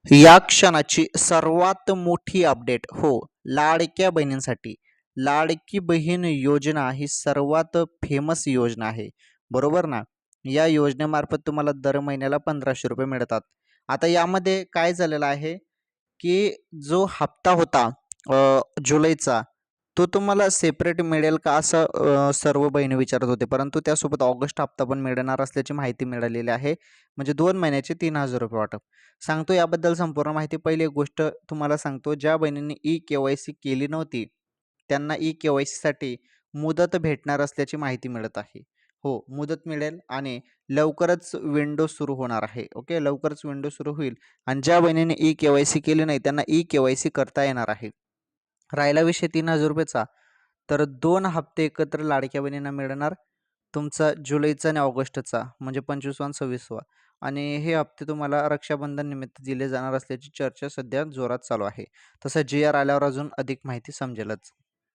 या क्षणाची सर्वात मोठी अपडेट हो, लाडक्या बहिणींसाठी. लाडकी बहीण योजना ही सर्वात फेमस योजना आहे. बरोबर ना? या योजनेमार्फत तुम्हाला दर महिन्याला ₹1500 मिळतात. आता यामध्ये काय झालेलं आहे, की जो हप्ता होता जुलैचा, तो तुम्हाला सेपरेट मिळेल का असं सर्व बहिणी विचारत होते. परंतु त्यासोबत ऑगस्ट हप्ता पण मिळणार असल्याची माहिती मिळालेली आहे. म्हणजे 2 महिन्याचे ₹3000 वाटप. सांगतो याबद्दल संपूर्ण माहिती. पहिली एक गोष्ट तुम्हाला सांगतो, ज्या बहिणींनी ई-के-वाय-सी केली नव्हती, त्यांना ई-के-वाय-सीसाठी मुदत भेटणार असल्याची माहिती मिळत आहे. हो, मुदत मिळेल आणि लवकरच विंडो सुरू होणार आहे. ओके, लवकरच विंडो सुरू होईल आणि ज्या बहिणींनी ई-के-वाय-सी केली नाही, त्यांना ई-के-वाय-सी करता येणार आहे. राहिला विषय ₹3000 तर 2 हप्ते एकत्र लाडक्या बहिणींना मिळणार. तुमचा जुलैचा आणि ऑगस्टचा म्हणजे 25वा आणि 26वा आणि हे हप्ते तुम्हाला रक्षाबंधन निमित्त दिले जाणार असल्याची चर्चा सध्या जोरात चालू आहे. तसं जी-आर आल्यावर अजून अधिक माहिती समजेलच.